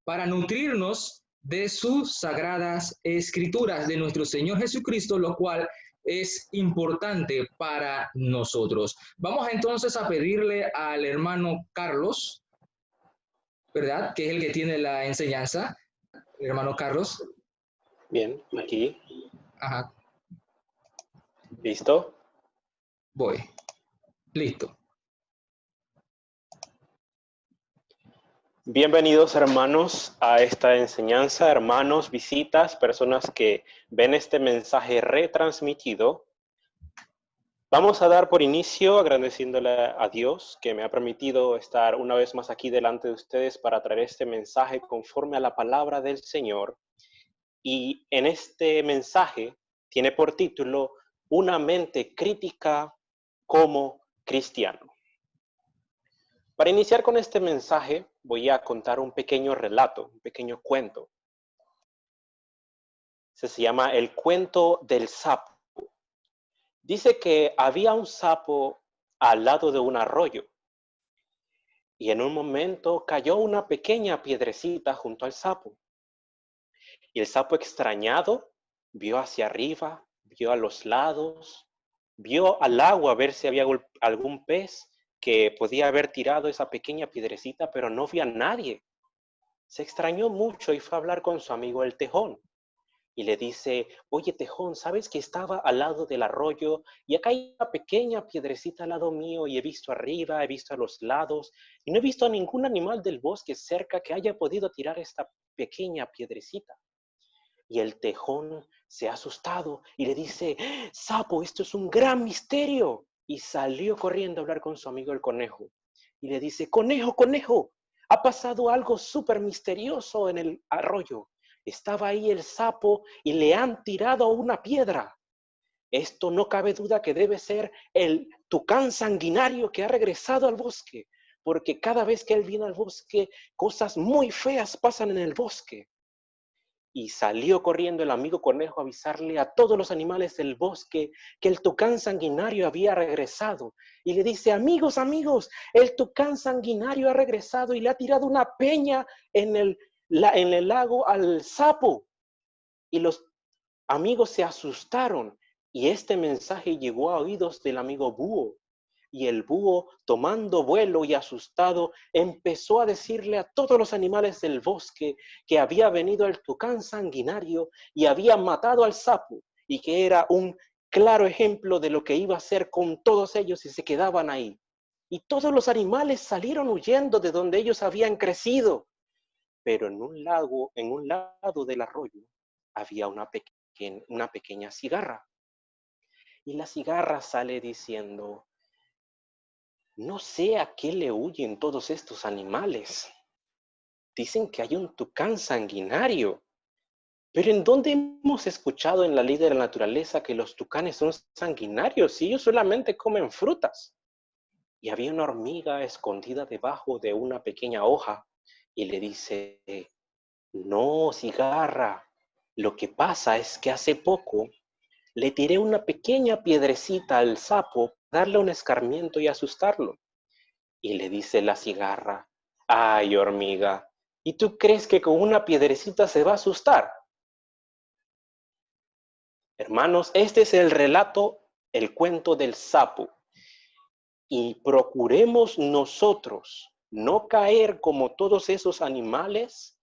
para nutrirnos de sus sagradas escrituras de nuestro Señor Jesucristo, lo cual es importante para nosotros. Vamos entonces a pedirle al hermano Carlos, ¿verdad? Que es el que tiene la enseñanza. El hermano Carlos. Bien, aquí. Ajá. ¿Listo? Voy. Listo. Bienvenidos, hermanos, a esta enseñanza, hermanos, visitas, personas que ven este mensaje retransmitido. Vamos a dar por inicio agradeciéndole a Dios que me ha permitido estar una vez más aquí delante de ustedes para traer este mensaje conforme a la palabra del Señor. Y en este mensaje tiene por título Una mente crítica como cristiano. Para iniciar con este mensaje, voy a contar un pequeño relato, un pequeño cuento. Se llama El cuento del sapo. Dice que había un sapo al lado de un arroyo y en un momento cayó una pequeña piedrecita junto al sapo. Y el sapo, extrañado, vio hacia arriba, vio a los lados, vio al agua a ver si había algún pez que podía haber tirado esa pequeña piedrecita, pero no vio a nadie. Se extrañó mucho y fue a hablar con su amigo el tejón. Y le dice, oye tejón, ¿sabes que estaba al lado del arroyo y acá hay una pequeña piedrecita al lado mío y he visto arriba, he visto a los lados y no he visto a ningún animal del bosque cerca que haya podido tirar esta pequeña piedrecita? Y el tejón se ha asustado y le dice, sapo, esto es un gran misterio. Y salió corriendo a hablar con su amigo el conejo. Y le dice, conejo, conejo, ha pasado algo súper misterioso en el arroyo. Estaba ahí el sapo y le han tirado una piedra. Esto no cabe duda que debe ser el tucán sanguinario que ha regresado al bosque, porque cada vez que él viene al bosque, cosas muy feas pasan en el bosque. Y salió corriendo el amigo conejo a avisarle a todos los animales del bosque que el tucán sanguinario había regresado. Y le dice, amigos, amigos, el tucán sanguinario ha regresado y le ha tirado una peña en el lago al sapo. Y los amigos se asustaron y este mensaje llegó a oídos del amigo búho. Y el búho, tomando vuelo y asustado, empezó a decirle a todos los animales del bosque que había venido el tucán sanguinario y había matado al sapo y que era un claro ejemplo de lo que iba a hacer con todos ellos si se quedaban ahí. Y todos los animales salieron huyendo de donde ellos habían crecido. Pero en un lado del arroyo había una pequeña cigarra. Y la cigarra sale diciendo, no sé a qué le huyen todos estos animales. Dicen que hay un tucán sanguinario. Pero ¿en dónde hemos escuchado en la ley de la naturaleza que los tucanes son sanguinarios si ellos solamente comen frutas? Y había una hormiga escondida debajo de una pequeña hoja y le dice, no, cigarra, lo que pasa es que hace poco le tiré una pequeña piedrecita al sapo, darle un escarmiento y asustarlo. Y le dice la cigarra, ay, hormiga, ¿y tú crees que con una piedrecita se va a asustar? Hermanos, este es el relato, el cuento del sapo. Y procuremos nosotros no caer como todos esos animales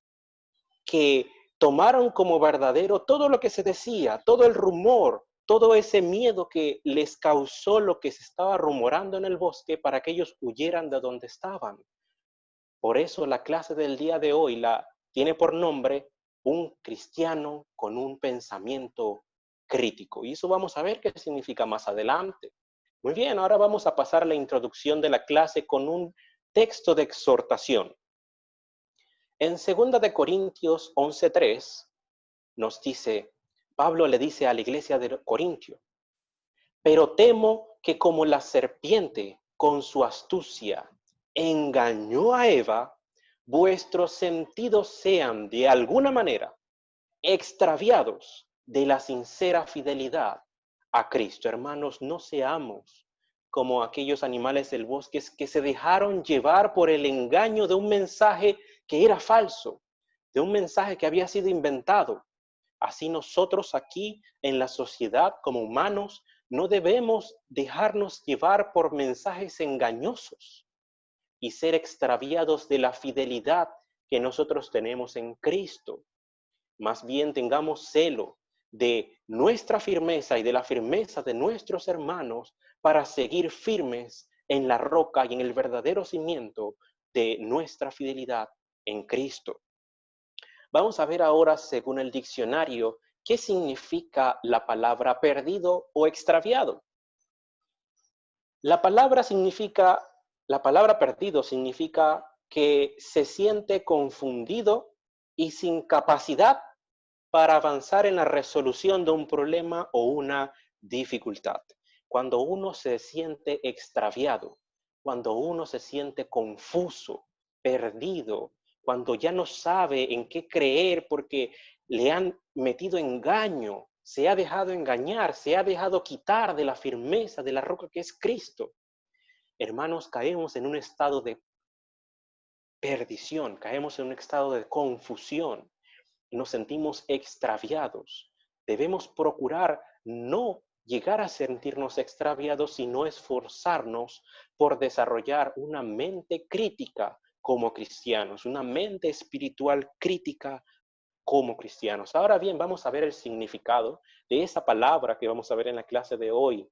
que tomaron como verdadero todo lo que se decía, todo el rumor, todo ese miedo que les causó lo que se estaba rumorando en el bosque para que ellos huyeran de donde estaban. Por eso la clase del día de hoy tiene por nombre un cristiano con un pensamiento crítico. Y eso vamos a ver qué significa más adelante. Muy bien, ahora vamos a pasar a la introducción de la clase con un texto de exhortación. En 2 de Corintios 11:3 nos dice, Pablo le dice a la iglesia de Corintio, pero temo que como la serpiente con su astucia engañó a Eva, vuestros sentidos sean de alguna manera extraviados de la sincera fidelidad a Cristo. Hermanos, no seamos como aquellos animales del bosque que se dejaron llevar por el engaño de un mensaje que era falso, de un mensaje que había sido inventado. Así nosotros aquí en la sociedad como humanos no debemos dejarnos llevar por mensajes engañosos y ser extraviados de la fidelidad que nosotros tenemos en Cristo. Más bien tengamos celo de nuestra firmeza y de la firmeza de nuestros hermanos para seguir firmes en la roca y en el verdadero cimiento de nuestra fidelidad en Cristo. Vamos a ver ahora, según el diccionario, qué significa la palabra perdido o extraviado. La palabra perdido significa que se siente confundido y sin capacidad para avanzar en la resolución de un problema o una dificultad. Cuando uno se siente extraviado, cuando uno se siente confuso, perdido, cuando ya no sabe en qué creer porque le han metido engaño, se ha dejado engañar, se ha dejado quitar de la firmeza de la roca que es Cristo. Hermanos, caemos en un estado de perdición, caemos en un estado de confusión. Nos sentimos extraviados. Debemos procurar no llegar a sentirnos extraviados, sino esforzarnos por desarrollar una mente crítica como cristianos, una mente espiritual crítica como cristianos. Ahora bien, vamos a ver el significado de esa palabra que vamos a ver en la clase de hoy,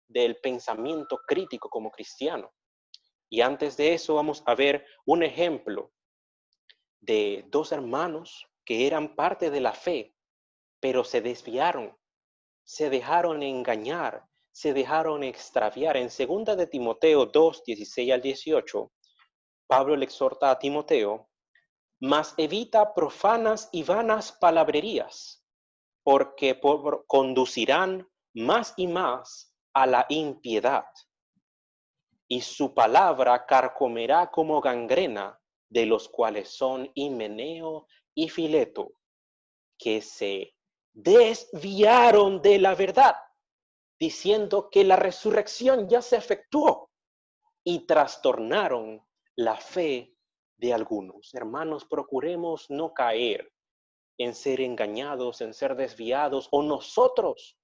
del pensamiento crítico como cristiano. Y antes de eso vamos a ver un ejemplo de dos hermanos que eran parte de la fe, pero se desviaron, se dejaron engañar, se dejaron extraviar. En 2 de Timoteo 2, 16 al 18, Pablo le exhorta a Timoteo: mas evita profanas y vanas palabrerías, porque conducirán más y más a la impiedad, y su palabra carcomerá como gangrena, de los cuales son Himeneo y Fileto, que se desviaron de la verdad, diciendo que la resurrección ya se efectuó, y trastornaron la fe de algunos. Hermanos, procuremos no caer en ser engañados, en ser desviados, o nosotros,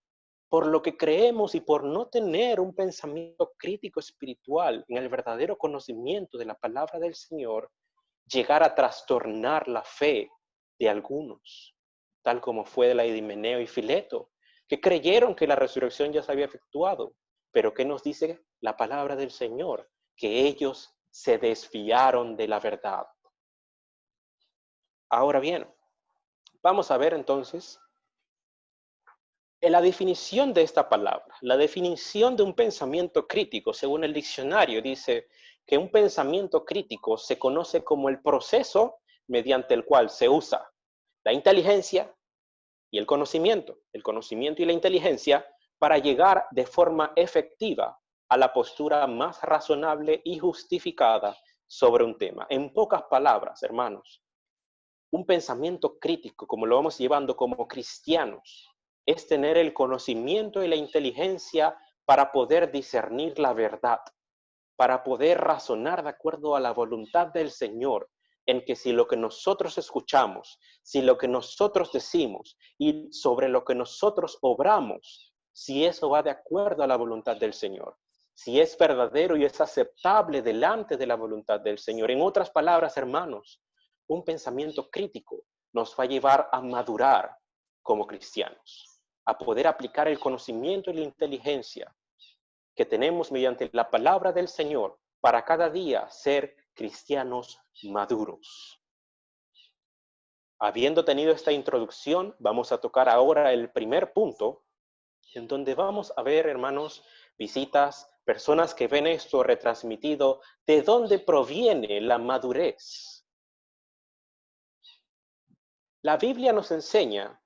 por lo que creemos y por no tener un pensamiento crítico espiritual en el verdadero conocimiento de la palabra del Señor, llegar a trastornar la fe de algunos, tal como fue de la de Himeneo y Fileto, que creyeron que la resurrección ya se había efectuado. Pero ¿qué nos dice la palabra del Señor? Que ellos se desviaron de la verdad. Ahora bien, vamos a ver entonces en la definición de esta palabra. La definición de un pensamiento crítico, según el diccionario, dice que un pensamiento crítico se conoce como el proceso mediante el cual se usa la inteligencia y el conocimiento y la inteligencia para llegar de forma efectiva a la postura más razonable y justificada sobre un tema. En pocas palabras, hermanos, un pensamiento crítico, como lo vamos llevando como cristianos, es tener el conocimiento y la inteligencia para poder discernir la verdad, para poder razonar de acuerdo a la voluntad del Señor, en que si lo que nosotros escuchamos, si lo que nosotros decimos y sobre lo que nosotros obramos, si eso va de acuerdo a la voluntad del Señor, si es verdadero y es aceptable delante de la voluntad del Señor. En otras palabras, hermanos, un pensamiento crítico nos va a llevar a madurar como cristianos, a poder aplicar el conocimiento y la inteligencia que tenemos mediante la palabra del Señor para cada día ser cristianos maduros. Habiendo tenido esta introducción, vamos a tocar ahora el primer punto, en donde vamos a ver, hermanos, visitas, personas que ven esto retransmitido, de dónde proviene la madurez. La Biblia nos enseña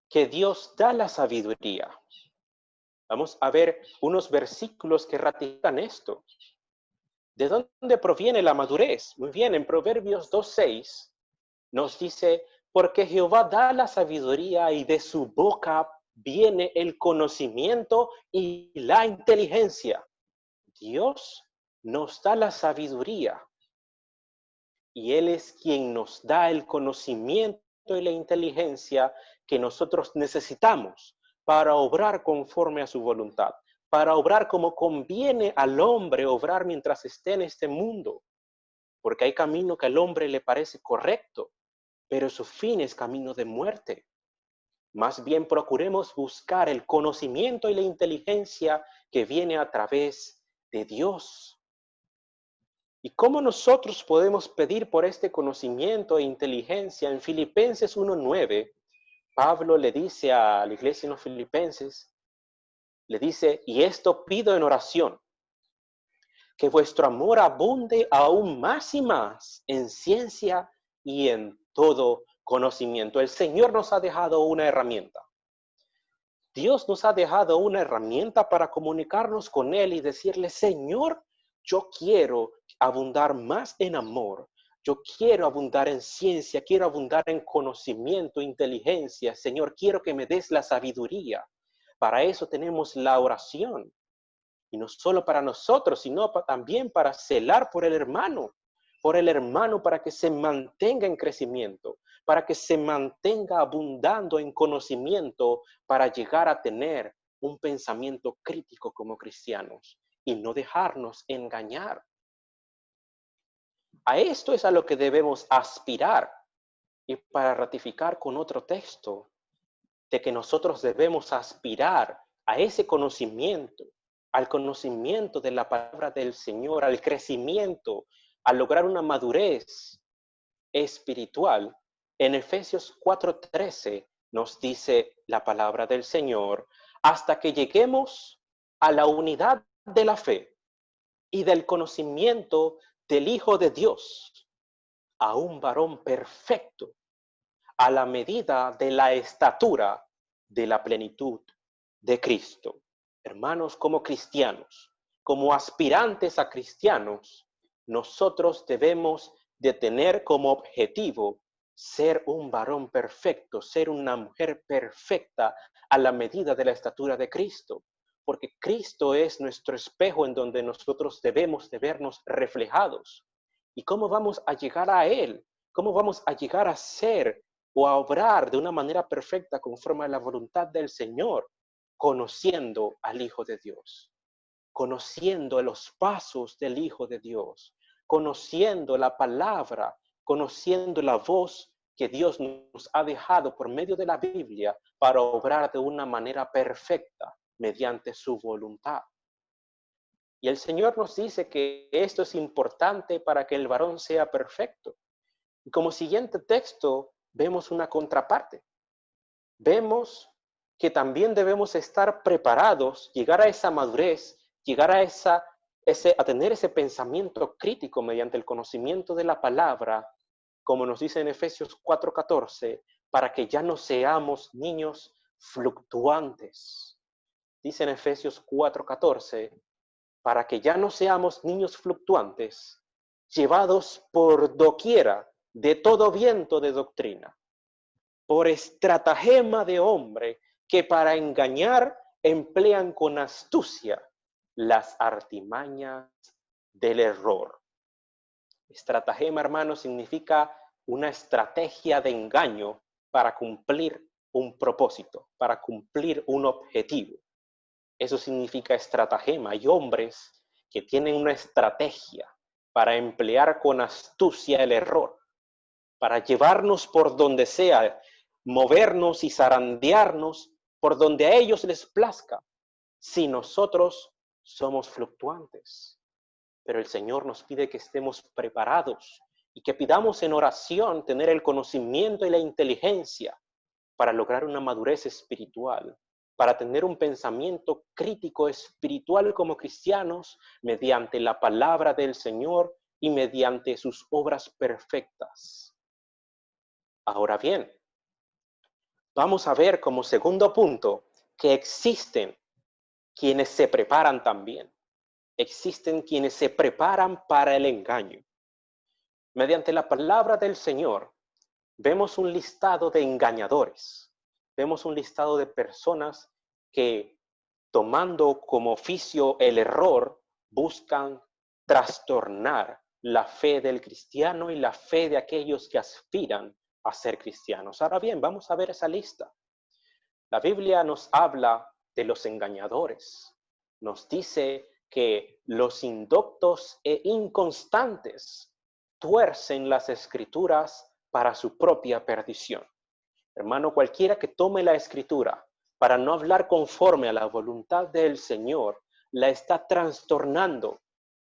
que Dios da la sabiduría. Vamos a ver unos versículos que ratifican esto. ¿De dónde proviene la madurez? Muy bien, en Proverbios 2:6 nos dice: porque Jehová da la sabiduría y de su boca viene el conocimiento y la inteligencia. Dios nos da la sabiduría. y Él es quien nos da el conocimiento y la inteligencia que nosotros necesitamos para obrar conforme a su voluntad, para obrar como conviene al hombre obrar mientras esté en este mundo, porque hay camino que al hombre le parece correcto, pero su fin es camino de muerte. Más bien procuremos buscar el conocimiento y la inteligencia que viene a través de Dios. ¿Y cómo nosotros podemos pedir por este conocimiento e inteligencia? En Filipenses 1:9, Pablo le dice a la iglesia en los Filipenses, le dice, y esto pido en oración, que vuestro amor abunde aún más y más en ciencia y en todo conocimiento. El Señor nos ha dejado una herramienta. Dios nos ha dejado una herramienta para comunicarnos con Él y decirle, Señor, yo quiero abundar más en amor. Yo quiero abundar en ciencia, quiero abundar en conocimiento, inteligencia. Señor, quiero que me des la sabiduría. Para eso tenemos la oración. Y no solo para nosotros, sino también para celar por el hermano para que se mantenga en crecimiento, para que se mantenga abundando en conocimiento, para llegar a tener un pensamiento crítico como cristianos y no dejarnos engañar. A esto es a lo que debemos aspirar. Y para ratificar con otro texto, de que nosotros debemos aspirar a ese conocimiento, al conocimiento de la palabra del Señor, al crecimiento, a lograr una madurez espiritual. En Efesios 4:13 nos dice la palabra del Señor, hasta que lleguemos a la unidad de la fe y del conocimiento del Hijo de Dios, a un varón perfecto, a la medida de la estatura de la plenitud de Cristo. Hermanos, como cristianos, como aspirantes a cristianos, nosotros debemos de tener como objetivo ser un varón perfecto, ser una mujer perfecta a la medida de la estatura de Cristo, porque Cristo es nuestro espejo en donde nosotros debemos de vernos reflejados. ¿Y cómo vamos a llegar a Él? ¿Cómo vamos a llegar a ser o a obrar de una manera perfecta conforme a la voluntad del Señor? Conociendo al Hijo de Dios, conociendo los pasos del Hijo de Dios, conociendo la palabra, conociendo la voz que Dios nos ha dejado por medio de la Biblia para obrar de una manera perfecta mediante su voluntad. Y el Señor nos dice que esto es importante para que el varón sea perfecto. Y como siguiente texto vemos una contraparte. Vemos que también debemos estar preparados, llegar a esa madurez, llegar a tener ese pensamiento crítico mediante el conocimiento de la palabra, como nos dice en Efesios 4:14, para que ya no seamos niños fluctuantes. Dice en Efesios 4:14, para que ya no seamos niños fluctuantes, llevados por doquiera de todo viento de doctrina, por estratagema de hombre que para engañar emplean con astucia las artimañas del error. Estratagema, hermano, significa una estrategia de engaño para cumplir un propósito, para cumplir un objetivo. Eso significa estratagema. Hay hombres que tienen una estrategia para emplear con astucia el error, para llevarnos por donde sea, movernos y zarandearnos por donde a ellos les plazca, si nosotros somos fluctuantes. Pero el Señor nos pide que estemos preparados y que pidamos en oración tener el conocimiento y la inteligencia para lograr una madurez espiritual, para tener un pensamiento crítico espiritual como cristianos mediante la palabra del Señor y mediante sus obras perfectas. Ahora bien, vamos a ver como segundo punto que existen quienes se preparan también. Existen quienes se preparan para el engaño. Mediante la palabra del Señor, vemos un listado de engañadores. Vemos un listado de personas que, tomando como oficio el error, buscan trastornar, la fe del cristiano y la fe de aquellos que aspiran a ser cristianos. Ahora bien, vamos a ver esa lista. La Biblia nos habla de los engañadores. Nos dice que los indoctos e inconstantes tuercen las escrituras para su propia perdición. Hermano, cualquiera que tome la escritura para no hablar conforme a la voluntad del Señor, la está trastornando.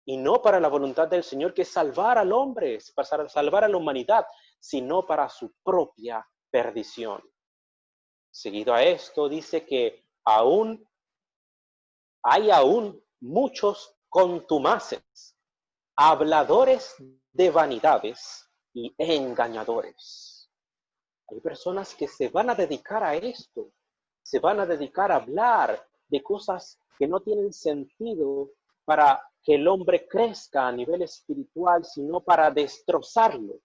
Y no para la voluntad del Señor, que es salvar al hombre, para salvar a la humanidad, sino para su propia perdición. Seguido a esto, dice que hay muchos contumaces, habladores de vanidades y engañadores. Hay personas que se van a dedicar a esto, se van a dedicar a hablar de cosas que no tienen sentido para que el hombre crezca a nivel espiritual, sino para destrozarlo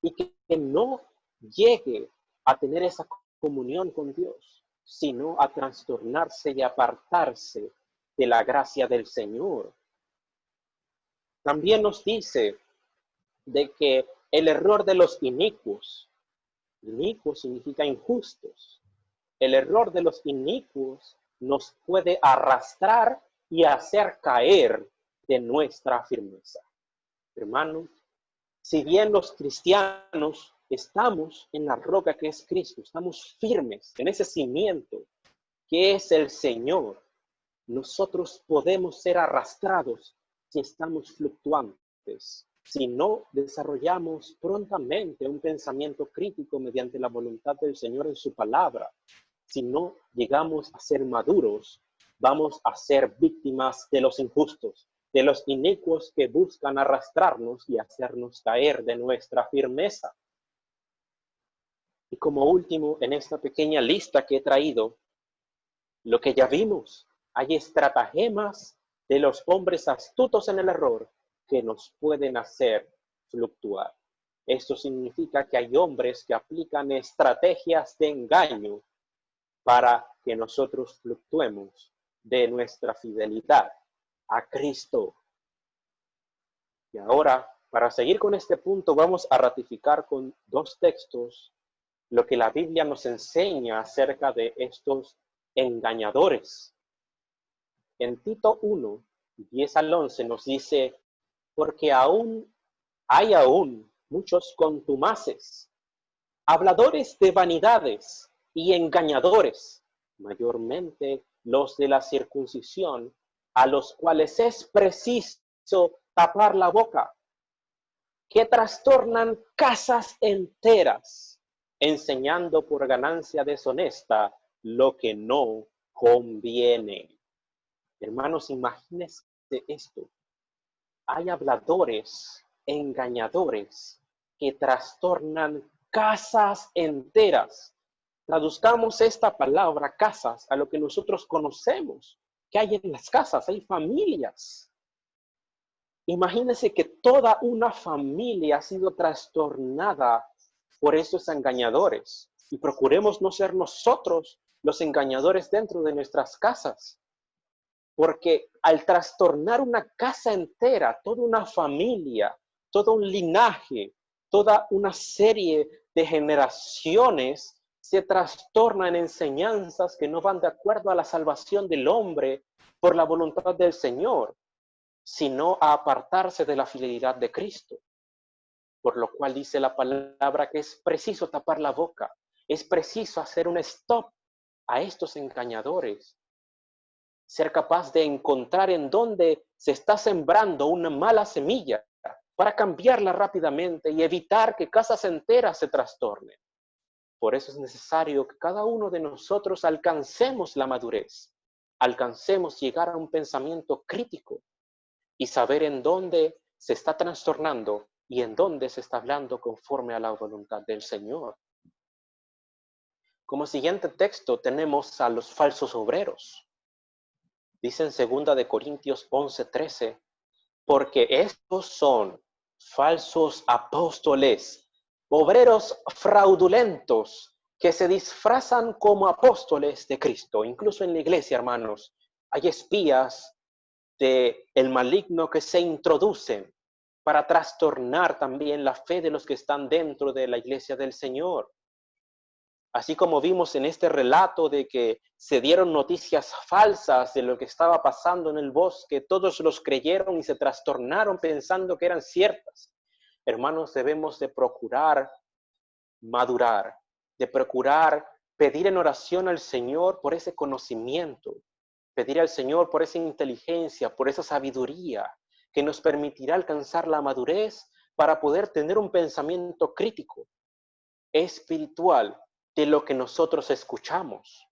y que no llegue a tener esa comunión con Dios, sino a trastornarse y apartarse de la gracia del Señor. También nos dice de que el error de los inicuos significa injustos, el error de los inicuos nos puede arrastrar y hacer caer de nuestra firmeza. Hermanos, si bien los cristianos estamos en la roca que es Cristo, estamos firmes en ese cimiento que es el Señor, nosotros podemos ser arrastrados si estamos fluctuantes, si no desarrollamos prontamente un pensamiento crítico mediante la voluntad del Señor en su palabra. Si no llegamos a ser maduros, vamos a ser víctimas de los injustos, de los inicuos que buscan arrastrarnos y hacernos caer de nuestra firmeza. Y como último, en esta pequeña lista que he traído, lo que ya vimos, hay estratagemas de los hombres astutos en el error que nos pueden hacer fluctuar. Esto significa que hay hombres que aplican estrategias de engaño para que nosotros fluctuemos de nuestra fidelidad a Cristo. Y ahora, para seguir con este punto, vamos a ratificar con dos textos lo que la Biblia nos enseña acerca de estos engañadores. En Tito 1, 10 al 11 nos dice, porque hay muchos contumaces, habladores de vanidades y engañadores, mayormente los de la circuncisión, a los cuales es preciso tapar la boca, que trastornan casas enteras, enseñando por ganancia deshonesta lo que no conviene. Hermanos, imagínense esto. Hay habladores, engañadores, que trastornan casas enteras. Traduzcamos esta palabra casas a lo que nosotros conocemos, que hay en las casas, hay familias. Imagínense que toda una familia ha sido trastornada por esos engañadores. Y procuremos no ser nosotros los engañadores dentro de nuestras casas. Porque al trastornar una casa entera, toda una familia, todo un linaje, toda una serie de generaciones se trastorna en enseñanzas que no van de acuerdo a la salvación del hombre por la voluntad del Señor, sino a apartarse de la fidelidad de Cristo. Por lo cual dice la palabra que es preciso tapar la boca, es preciso hacer un stop a estos engañadores, ser capaz de encontrar en dónde se está sembrando una mala semilla para cambiarla rápidamente y evitar que casas enteras se trastornen. Por eso es necesario que cada uno de nosotros alcancemos la madurez, alcancemos llegar a un pensamiento crítico y saber en dónde se está trastornando y en dónde se está hablando conforme a la voluntad del Señor. Como siguiente texto tenemos a los falsos obreros. Dice en 2 Corintios 11:13, porque estos son falsos apóstoles, obreros fraudulentos, que se disfrazan como apóstoles de Cristo. Incluso en la iglesia, hermanos, hay espías del maligno que se introducen para trastornar también la fe de los que están dentro de la iglesia del Señor. Así como vimos en este relato de que se dieron noticias falsas de lo que estaba pasando en el bosque, todos los creyeron y se trastornaron pensando que eran ciertas. Hermanos, debemos de procurar madurar, de procurar pedir en oración al Señor por ese conocimiento, pedir al Señor por esa inteligencia, por esa sabiduría que nos permitirá alcanzar la madurez para poder tener un pensamiento crítico, espiritual, de lo que nosotros escuchamos,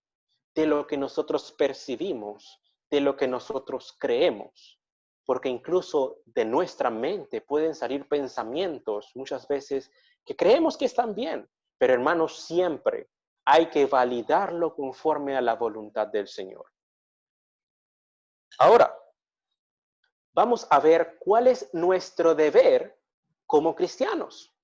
de lo que nosotros percibimos, de lo que nosotros creemos. Porque incluso de nuestra mente pueden salir pensamientos muchas veces que creemos que están bien, pero hermanos, siempre hay que validarlo conforme a la voluntad del Señor. Ahora, vamos a ver cuál es nuestro deber como cristianos.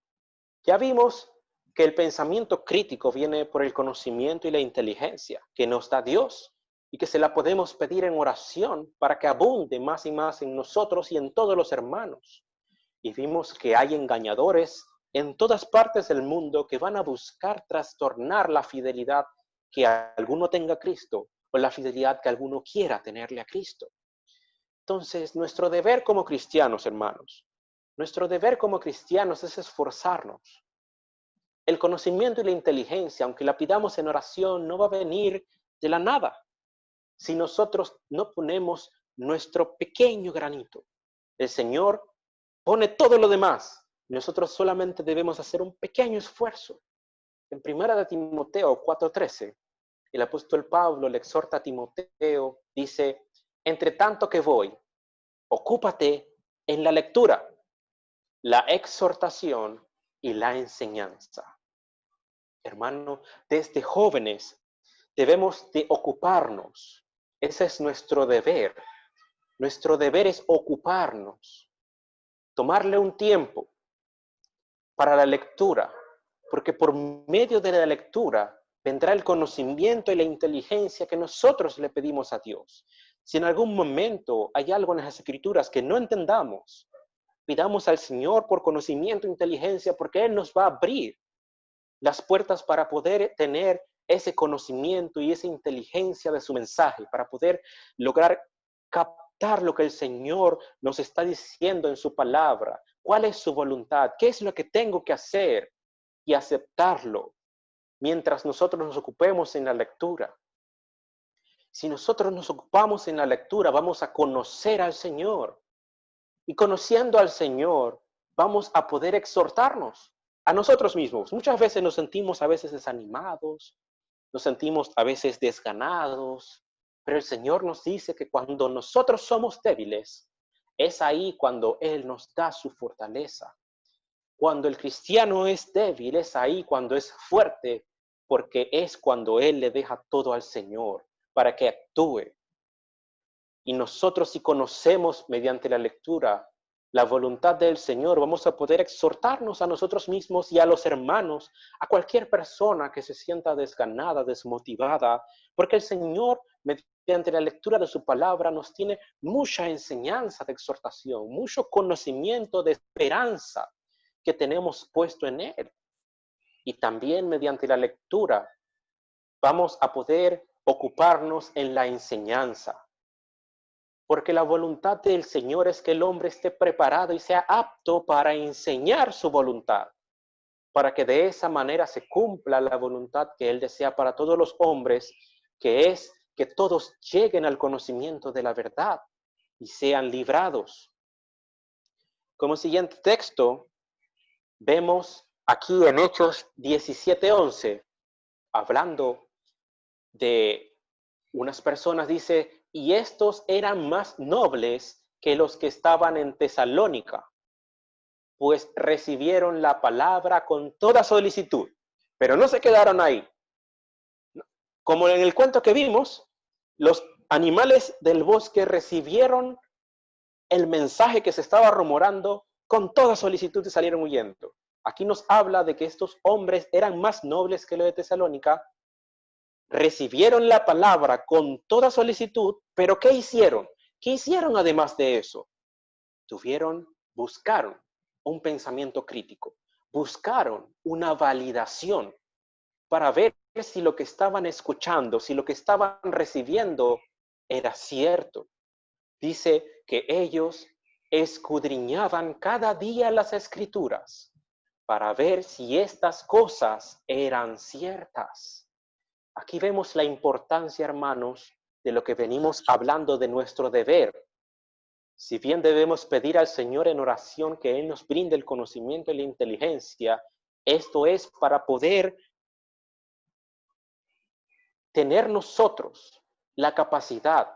Ya vimos que el pensamiento crítico viene por el conocimiento y la inteligencia que nos da Dios y que se la podemos pedir en oración para que abunde más y más en nosotros y en todos los hermanos. Y vimos que hay engañadores en todas partes del mundo que van a buscar trastornar la fidelidad que alguno tenga a Cristo o la fidelidad que alguno quiera tenerle a Cristo. Entonces, nuestro deber como cristianos, hermanos, nuestro deber como cristianos es esforzarnos. El conocimiento y la inteligencia, aunque la pidamos en oración, no va a venir de la nada si nosotros no ponemos nuestro pequeño granito. El Señor pone todo lo demás. Nosotros solamente debemos hacer un pequeño esfuerzo. En 1 Timoteo 4:13, el apóstol Pablo le exhorta a Timoteo, dice, entre tanto que voy, ocúpate en la lectura, la exhortación y la enseñanza. Hermano, desde jóvenes debemos de ocuparnos. Ese es nuestro deber. Nuestro deber es ocuparnos, tomarle un tiempo para la lectura, porque por medio de la lectura vendrá el conocimiento y la inteligencia que nosotros le pedimos a Dios. Si en algún momento hay algo en las Escrituras que no entendamos, pidamos al Señor por conocimiento e inteligencia, porque Él nos va a abrir las puertas para poder tener ese conocimiento y esa inteligencia de su mensaje, para poder lograr captar lo que el Señor nos está diciendo en su palabra, cuál es su voluntad, qué es lo que tengo que hacer y aceptarlo mientras nosotros nos ocupemos en la lectura. Si nosotros nos ocupamos en la lectura, vamos a conocer al Señor. Y conociendo al Señor, vamos a poder exhortarnos a nosotros mismos. Muchas veces nos sentimos a veces desanimados, nos sentimos a veces desganados, pero el Señor nos dice que cuando nosotros somos débiles, es ahí cuando Él nos da su fortaleza. Cuando el cristiano es débil, es ahí cuando es fuerte, porque es cuando Él le deja todo al Señor para que actúe. Y nosotros, si conocemos mediante la lectura la voluntad del Señor, vamos a poder exhortarnos a nosotros mismos y a los hermanos, a cualquier persona que se sienta desganada, desmotivada, porque el Señor, mediante la lectura de su palabra, nos tiene mucha enseñanza de exhortación, mucho conocimiento de esperanza que tenemos puesto en Él. Y también mediante la lectura vamos a poder ocuparnos en la enseñanza. Porque la voluntad del Señor es que el hombre esté preparado y sea apto para enseñar su voluntad, para que de esa manera se cumpla la voluntad que Él desea para todos los hombres, que es que todos lleguen al conocimiento de la verdad y sean librados. Como siguiente texto, vemos aquí en Hechos 17:11, hablando de unas personas, dice, y estos eran más nobles que los que estaban en Tesalónica, pues recibieron la palabra con toda solicitud, pero no se quedaron ahí. Como en el cuento que vimos, los animales del bosque recibieron el mensaje que se estaba rumorando con toda solicitud y salieron huyendo. Aquí nos habla de que estos hombres eran más nobles que los de Tesalónica, recibieron la palabra con toda solicitud, pero ¿qué hicieron? ¿Qué hicieron además de eso? Tuvieron buscaron un pensamiento crítico, buscaron una validación para ver si lo que estaban escuchando, si lo que estaban recibiendo era cierto. Dice que ellos escudriñaban cada día las escrituras para ver si estas cosas eran ciertas. Aquí vemos la importancia, hermanos, de lo que venimos hablando de nuestro deber. Si bien debemos pedir al Señor en oración que Él nos brinde el conocimiento y la inteligencia, esto es para poder tener nosotros la capacidad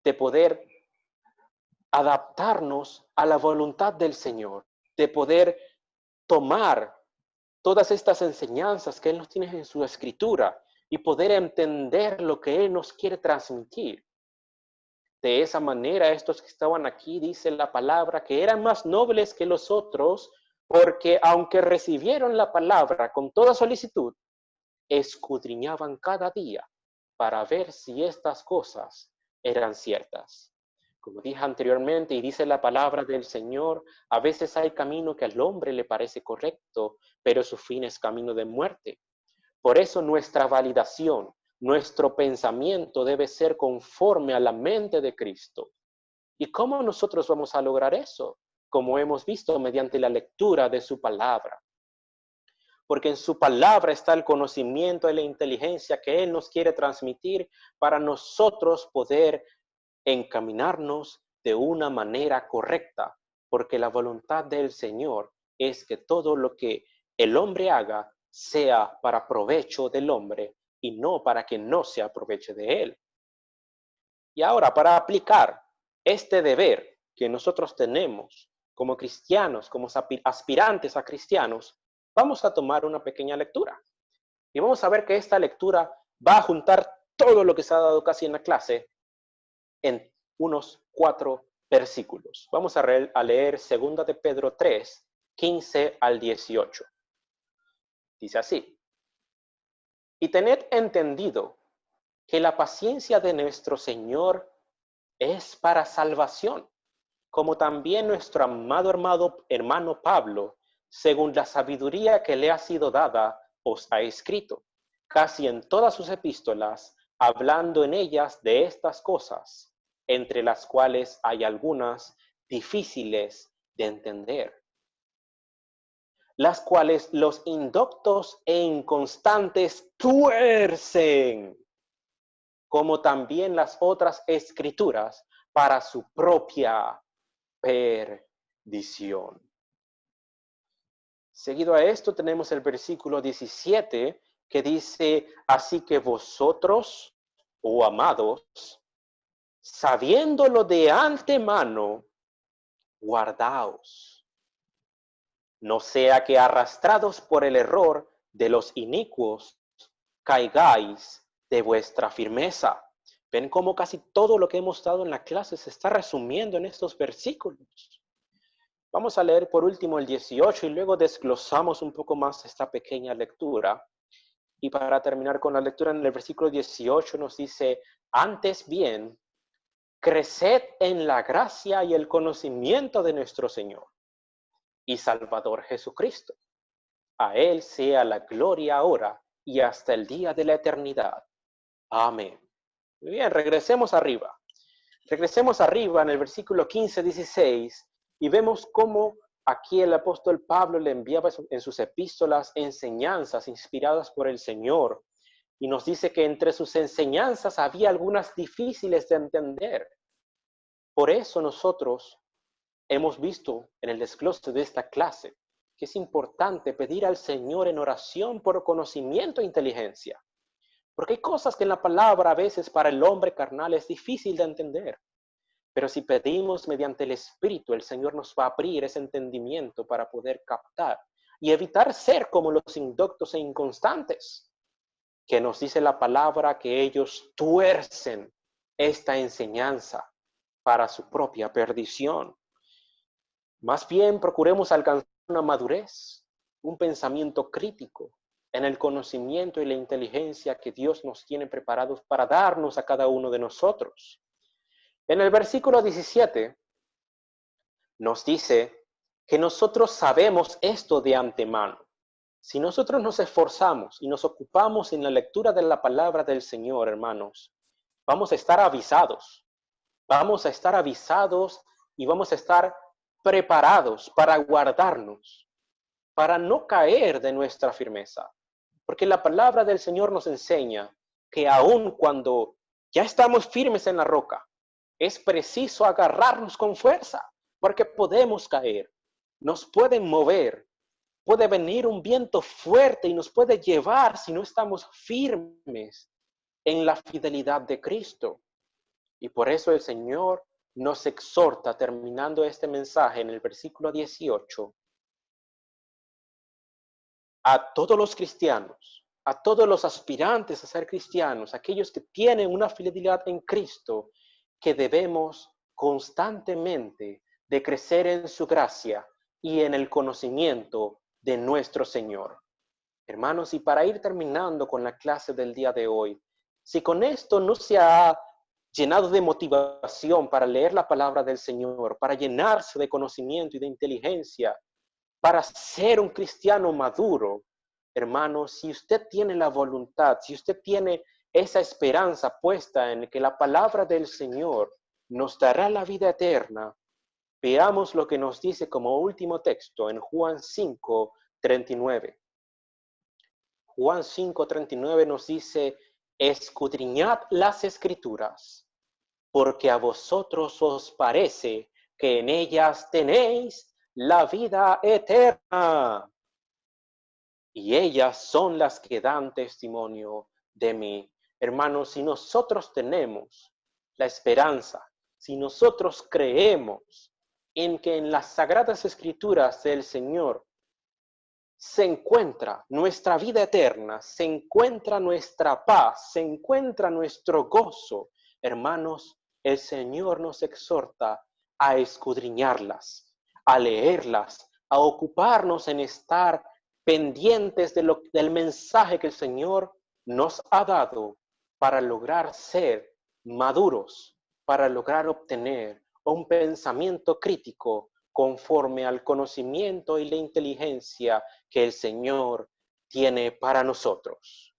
de poder adaptarnos a la voluntad del Señor, de poder tomar todas estas enseñanzas que Él nos tiene en su escritura y poder entender lo que Él nos quiere transmitir. De esa manera, estos que estaban aquí, dice la palabra, que eran más nobles que los otros, porque aunque recibieron la palabra con toda solicitud, escudriñaban cada día para ver si estas cosas eran ciertas. Como dije anteriormente y dice la palabra del Señor, a veces hay camino que al hombre le parece correcto, pero su fin es camino de muerte. Por eso nuestra validación, nuestro pensamiento debe ser conforme a la mente de Cristo. ¿Y cómo nosotros vamos a lograr eso? Como hemos visto mediante la lectura de su palabra. Porque en su palabra está el conocimiento y la inteligencia que Él nos quiere transmitir para nosotros poder encaminarnos de una manera correcta. Porque la voluntad del Señor es que todo lo que el hombre haga sea para provecho del hombre y no para que no se aproveche de él. Y ahora, para aplicar este deber que nosotros tenemos como cristianos, como aspirantes a cristianos, vamos a tomar una pequeña lectura. Y vamos a ver que esta lectura va a juntar todo lo que se ha dado casi en la clase en unos 4 versículos. Vamos a leer 2 de Pedro 3, 15 al 18. Dice así: y tened entendido que la paciencia de nuestro Señor es para salvación, como también nuestro amado hermano Pablo, según la sabiduría que le ha sido dada, os ha escrito, casi en todas sus epístolas, hablando en ellas de estas cosas, entre las cuales hay algunas difíciles de entender, las cuales los indoctos e inconstantes tuercen, como también las otras escrituras, para su propia perdición. Seguido a esto tenemos el versículo 17 que dice: así que vosotros, oh amados, sabiéndolo de antemano, guardaos, no sea que arrastrados por el error de los inicuos, caigáis de vuestra firmeza. Ven cómo casi todo lo que hemos dado en la clase se está resumiendo en estos versículos. Vamos a leer por último el 18 y luego desglosamos un poco más esta pequeña lectura. Y para terminar con la lectura, en el versículo 18 nos dice: antes bien, creced en la gracia y el conocimiento de nuestro Señor y Salvador Jesucristo. A Él sea la gloria ahora y hasta el día de la eternidad. Amén. Muy bien, regresemos arriba. Regresemos arriba en el versículo 15-16 y vemos cómo aquí el apóstol Pablo le enviaba en sus epístolas enseñanzas inspiradas por el Señor. Y nos dice que entre sus enseñanzas había algunas difíciles de entender. Por eso nosotros hemos visto en el desglose de esta clase que es importante pedir al Señor en oración por conocimiento e inteligencia. Porque hay cosas que en la palabra a veces para el hombre carnal es difícil de entender. Pero si pedimos mediante el Espíritu, el Señor nos va a abrir ese entendimiento para poder captar y evitar ser como los indoctos e inconstantes, que nos dice la palabra que ellos tuercen esta enseñanza para su propia perdición. Más bien procuremos alcanzar una madurez, un pensamiento crítico en el conocimiento y la inteligencia que Dios nos tiene preparados para darnos a cada uno de nosotros. En el versículo 17 nos dice que nosotros sabemos esto de antemano. Si nosotros nos esforzamos y nos ocupamos en la lectura de la palabra del Señor, hermanos, vamos a estar avisados. Vamos a estar avisados y vamos a estar preparados para guardarnos, para no caer de nuestra firmeza. Porque la palabra del Señor nos enseña que aun cuando ya estamos firmes en la roca, es preciso agarrarnos con fuerza, porque podemos caer, nos pueden mover, puede venir un viento fuerte y nos puede llevar si no estamos firmes en la fidelidad de Cristo. Y por eso el Señor nos exhorta, terminando este mensaje en el versículo 18, a todos los cristianos, a todos los aspirantes a ser cristianos, aquellos que tienen una fidelidad en Cristo, que debemos constantemente de crecer en su gracia y en el conocimiento de nuestro Señor. Hermanos, y para ir terminando con la clase del día de hoy, si con esto no se ha llenado de motivación para leer la palabra del Señor, para llenarse de conocimiento y de inteligencia, para ser un cristiano maduro, hermanos, si usted tiene la voluntad, si usted tiene esa esperanza puesta en que la palabra del Señor nos dará la vida eterna, veamos lo que nos dice como último texto en Juan 5:39. Juan 5:39 nos dice: escudriñad las Escrituras, porque a vosotros os parece que en ellas tenéis la vida eterna, y ellas son las que dan testimonio de mí. Hermanos, si nosotros tenemos la esperanza, si nosotros creemos en que en las sagradas Escrituras del Señor se encuentra nuestra vida eterna, se encuentra nuestra paz, se encuentra nuestro gozo, hermanos, el Señor nos exhorta a escudriñarlas, a leerlas, a ocuparnos en estar pendientes del mensaje que el Señor nos ha dado para lograr ser maduros, para lograr obtener un pensamiento crítico conforme al conocimiento y la inteligencia que el Señor tiene para nosotros.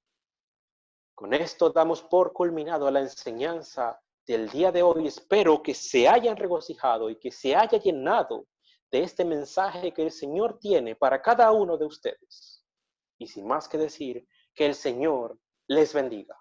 Con esto damos por culminado la enseñanza del día de hoy. Espero que se hayan regocijado y que se haya llenado de este mensaje que el Señor tiene para cada uno de ustedes. Y sin más que decir, que el Señor les bendiga.